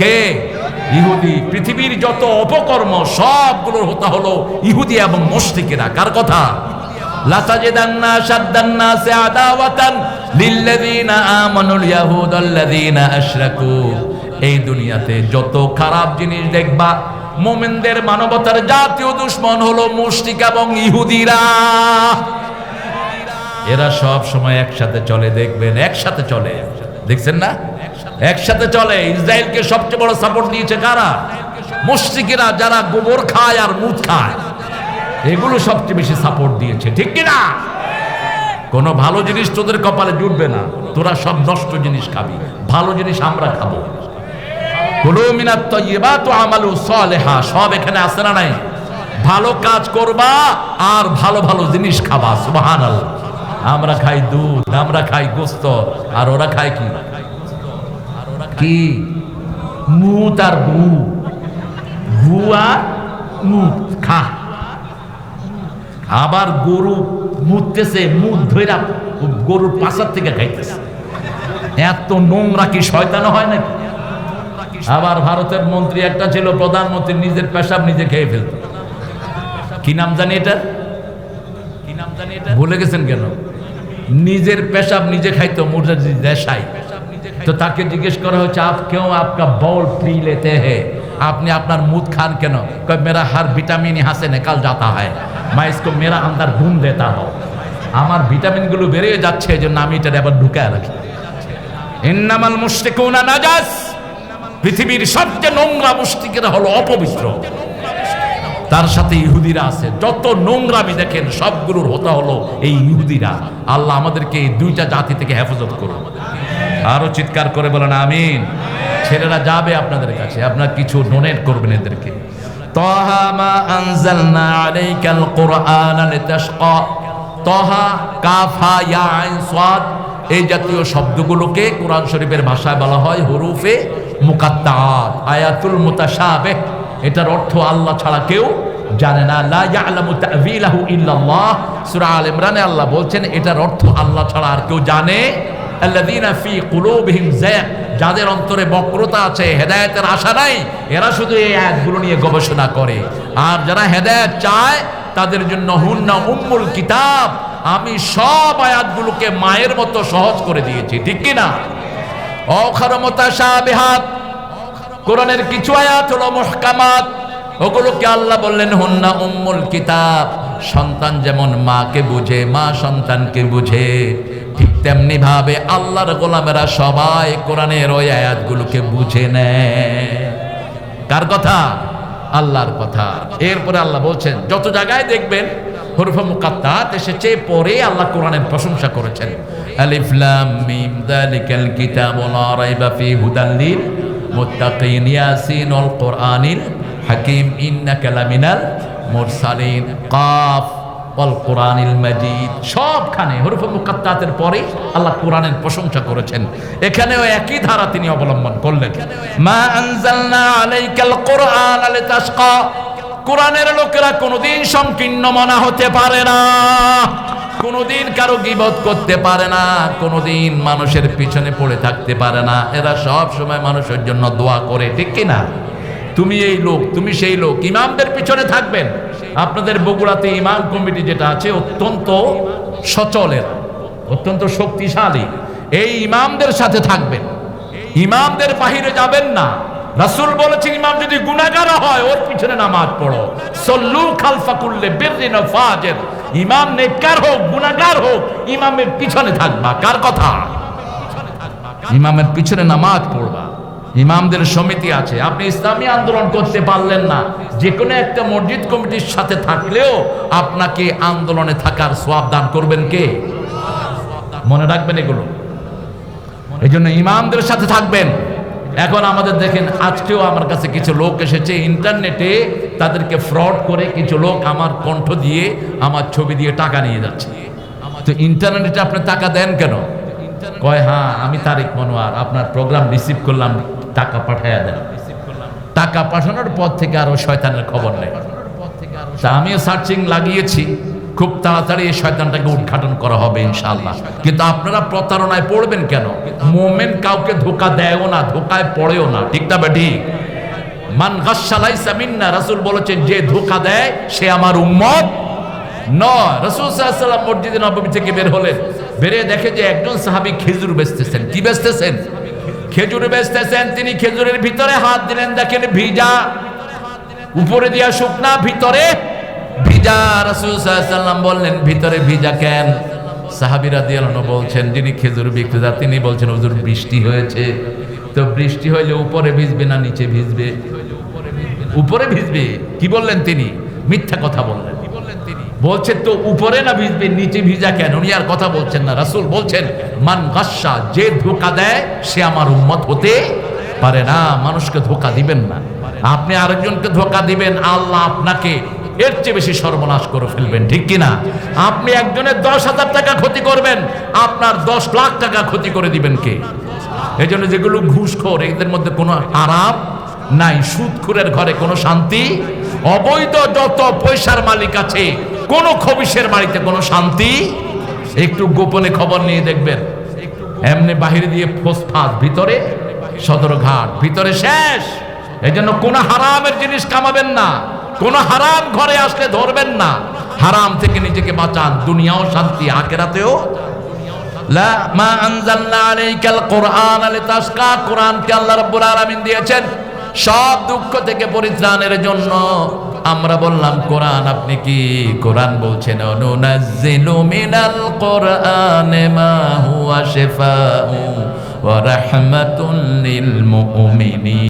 কে? ইহুদি। পৃথিবীর যত অপকর্ম সবগুলোর হতা হলো ইহুদি এবং মুশরিকেরা। কার কথা? লাতাজিদান্না শাদ্দান্নাসি আদাওয়াতান লিল্লাযিনা আমানুল ইয়াহুদাল্লাযিনা আশরাকু। এই দুনিয়াতে যত খারাপ জিনিস দেখবা, মুমিনদের মানবতার জাতীয় দুশমন হলো মুশরিক এবং ইহুদিরা। এরা সব সময় একসাথে চলে, দেখবেন একসাথে চলে, দেখছেন না? একসাথে চলে। ইসরায়েলকে সবচেয়ে বড় সাপোর্ট দিয়েছে কারা? মুশরিকেরা, যারা গোবর খায় আর মুত খায়, এগুলো সবচেয়ে বেশি সাপোর্ট দিয়েছে, ঠিক কিনা? কোনো ভালো জিনিস তোদের কপালে জুটবে না, তোরা সব নষ্ট জিনিস খাবি, ভালো জিনিস আমরা খাবো। কুলু মিনাত তাইয়্যিবাত ওয়া আমালু সালিহা, সব এখানে আছে না নাই? ভালো কাজ করবা আর ভালো ভালো জিনিস খাবা। সুবহানাল্লাহ। আমরা খাই দুধ, আমরা খাই গোশত, আর ওরা খায় কি? কি? মুত আর গু, গু আর মুত খা। আবার গরু মুততেছে, মুত ধইরা গরুর পাশার থেকে খাইতেছে। এত নোংরা কি শয়তান হয় নাকি? আবার ভারতের মন্ত্রী একটা ছিল, প্রধানমন্ত্রী নিজের পেশাব নিজে খেয়ে ফেলত। কি নাম জানি এটা? কি নাম জানি এটা? ভুলে গেছেন কেন? নিজের পেশাব নিজে খাইতো মুরজাজি দেশাই। তো তাকে জিজ্ঞেস করা হচ্ছে, আপ क्यों आपका बॉल पी लेते हैं? আপনি আপনার মুদ খান কেন? কয় मेरा हर विटामिन यहाँ से निकल जाता है, मैं इसको मेरा अंदर घूम देता हूँ। আমার ভিটামিনগুলো বেরিয়ে যাচ্ছে, এজন্য আমি এটা আবার ঢুকায় রাখি। ইন্নামাল মুশরিকুনা নাজাস। পৃথিবীর সবচেয়ে নোংরা মুশরিকেরা হলো অপবিত্র, তার সাথে ইহুদিরা আছে। যত নোংরামি দেখেন সবগুলোর হতা হলো এই ইহুদিরা। আল্লাহ আমাদেরকে এই দুইটা জাতি থেকে হেফাজত করুন। আরো চিৎকার করে বলেন আমিন। ছেলেরা যাবে আপনাদের কাছে, আপনারা কিছু ডোনেট করবেন এদেরকে। তাহা মা আনজালনা আলাইকাল কুরআনা লিতাশকা। তাহা, কাফ, হা, ইয়া, আইন, সাদ, এই জাতীয় শব্দগুলোকে কোরআন শরীফের ভাষায় বলা হয় হুরুফে মুকাত্তাআত, আয়াতুল মুতাশাবিহ। এটার অর্থ আল্লাহ ছাড়া কেউ জানে না। লা ইয়ালামু তা'ওয়িলাহু ইল্লাল্লাহ। সূরা আল ইমরানে আল্লাহ বলছেন এটার অর্থ আল্লাহ ছাড়া আর কেউ জানে। আল্লাযীনা ফী কুলূবিহিম যায়গ, যাদের অন্তরে বক্রতা আছে, হেদায়েতের আশা নাই, এরা শুধু এই আয়াতগুলো নিয়ে গবেষণা করে। আর যারা হেদায়েত চায় তাদের জন্য হুন্না উম্মুল কিতাব, আমি সব আয়াতগুলোকে মায়ের মতো সহজ করে দিয়েছি, ঠিক কি না? অখার মুতাশাবিহাত, কোরআনের কিছু আয়াত হলো মুহকামাত, ওগুলোকে আল্লাহ বললেন হুন্না উম্মুল কিতাব। সন্তান যেমন মাকে বুঝে, মা সন্তানকে বুঝে, ঠিক তেমনি ভাবে আল্লাহর গোলামেরা সবাই কোরআনের ওই আয়াতগুলোকে বুঝে নেয়। কার কথা? আল্লাহর কথা। এরপরে আল্লাহ বলছেন, যত জায়গায় দেখবেন হুরুফে মুকাত্তাআত এসেছে, পরে আল্লাহ কোরআনের প্রশংসা করেছেন। আলিফ লাম মিম যালিকাল কিতাবু লা রাইবা ফীহি হুদাল লিল মুত্তাকিন ইয়াসিন ওয়াল কুরআনিল হাকিম ইন্নাকা লামিনাল মুরসালিন কাফ ওয়াল কুরআনিল মাজিদ। সবখানে হুরুফে মুকাত্তাআতের পরে আল্লাহ কোরআনের প্রশংসা করেছেন। এখানেও একই ধারা তিনি অবলম্বন করলেন। মা আনজালনা আলাইকাল কুরআনা লিতাশকা। কোরআনের লোকেরা কোনোদিন সংকীর্ণ মনা হতে পারে না, কোনোদিন কারো গীবত করতে পারে না, কোনোদিন মানুষের পিছনে পড়ে থাকতে পারে না। এরা সব সময় মানুষের জন্য দোয়া করে, ঠিক কি না? তুমি এই লোক, তুমি সেই লোক। ইমামদের পিছনে থাকবেন। আপনাদের বগুড়াতে ইমাম কমিটি যেটা আছে অত্যন্ত সচলের, অত্যন্ত শক্তিশালী। এই ইমামদের সাথে থাকবেন, ইমামদের বাহিরে যাবেন না। রাসূল বলেছেন ইমাম যদি গুনাহগার হয় ওর পিছনে নামাজ পড়ো। সল্লু খালফা কুল্লি বিররিন ওয়া ফাজির। ইমাম নেককার হোক গুনাহগার হোক, ইমামের পিছনে থাকবা। কার কথা? ইমামের পিছনে নামাজ পড়বা। ইমামদের সমিতি আছে। আপনি ইসলামী আন্দোলন করতে পারলেন না, যে কোনো একটা মসজিদ কমিটির সাথে থাকলেও আপনাকে আন্দোলনে থাকার সওয়াব দান করবেন কে? মনে রাখবেন এগুলো। এই জন্য ইমামদের সাথে থাকবেন। এখন আমাদের দেখেন, আজকেও আমার কাছে কিছু লোক এসেছে ইন্টারনেটে, তাদেরকে ফ্রড করে কিছু লোক আমার কণ্ঠ দিয়ে, আমার ছবি দিয়ে টাকা নিয়ে যাচ্ছে। তো ইন্টারনেটে আপনি টাকা দেন কেন? কয় হ্যাঁ আমি তারিক মনোয়ার, আপনার প্রোগ্রাম রিসিভ করলাম, টাকা পাঠাইয়া দেন। টাকা পাঠানোর পর থেকে আরো শয়তানের খবর নেই। তা আমিও সার্চিং লাগিয়েছি, খুব তাড়াতাড়ি এই শয়তানটাকে উদ্ঘাটন করা হবে ইনশাআল্লাহ। কিন্তু আপনারা প্রতারণায় পড়বেন কেন? মুমিন কাউকে ধোঁকা দেয়ও না, ধোঁকায় পড়েও না, ঠিক না বেঠিক? মান গাশশা লাইসা মিন্না, রাসূল বলেছেন যে ধোঁকা দেয় সে আমার উম্মত নয়। রাসূল সাল্লাল্লাহু আলাইহি ওয়াসাল্লাম মসজিদে নববী থেকে বের হলেন, বেরিয়ে দেখে যে একজন সাহাবী খেজুর বেচতেছেন। কি বেচতেছেন? খেজুর বেচতেছেন। তিনি খেজুরের ভিতরে হাত দিলেন, দেখেন ভিজা, উপরে দিয়া শুকনা, ভিতরে ভিজা। রাসূল সাল্লাল্লাহু আলাইহি ওয়াসাল্লাম বললেন ভিতরে ভিজা কেন? সাহাবী রাদিয়াল্লাহু আনহু বলছেন, যিনি খেজুর বিক্রেতা তিনি বলছেন হুজুর বৃষ্টি হয়েছে। তো বৃষ্টি হইলে উপরে ভিজবে না নিচে ভিজবে? উপরে ভিজবে। কি বললেন তিনি? মিথ্যা কথা বললেন। বলছে তো উপরে না ভিজবে, নিচে ভিজা কেন? উনি আর কথা বলছেন না। রাসূল বলছেন মান গাশশা, যে ধোঁকা দেয় সে আমার উম্মত হতে পারে না। মানুষকে ধোঁকা দিবেন না। আপনি আরেকজনকে ধোঁকা দিবেন, আল্লাহ আপনাকে এর চেয়ে বেশি সর্বনাশ করে ফেলবেন, ঠিক কিনা? আপনি একজনের 10,000 টাকা ক্ষতি করবেন, আপনার 10 লাখ টাকা ক্ষতি করে দিবেন কে? এই জন্য যেগুলো ঘুষখোর, এদের মধ্যে কোনো আরাম নাই। সুদখোরের ঘরে কোনো শান্তি, অবৈধ যত পয়সার মালিক আছে কোন খবিশের বাড়িতে কোনো শান্তি। একটু গোপনে খবর নিয়ে দেখবেন, এমনি বাহিরে দিয়ে ফোসফাস, ভিতরে সদরঘাট, ভিতরে শেষ। এই জন্য কোন হারামের জিনিস কামাবেন না, কোন হারাম ঘরে আসলে ধরবেন না। হারাম থেকে নিজেকে বাঁচান, দুনিয়াও শান্তি, আখিরাতেও। লা মা আনজালনা আলাইকাল কুরআন লিতাশকা, কুরআনকে আল্লাহ রাব্বুল আলামিন দিয়েছেন সব দুঃখ থেকে পরিত্রাণের জন্য। আমরা বললাম কোরআন, আপনি কি? কোরআন বলছেন নুনাজ্জিলু মিনাল কুরআনি মা হুয়া শিফাউ ওয়া রাহমাতুল লিল মুমিনিন।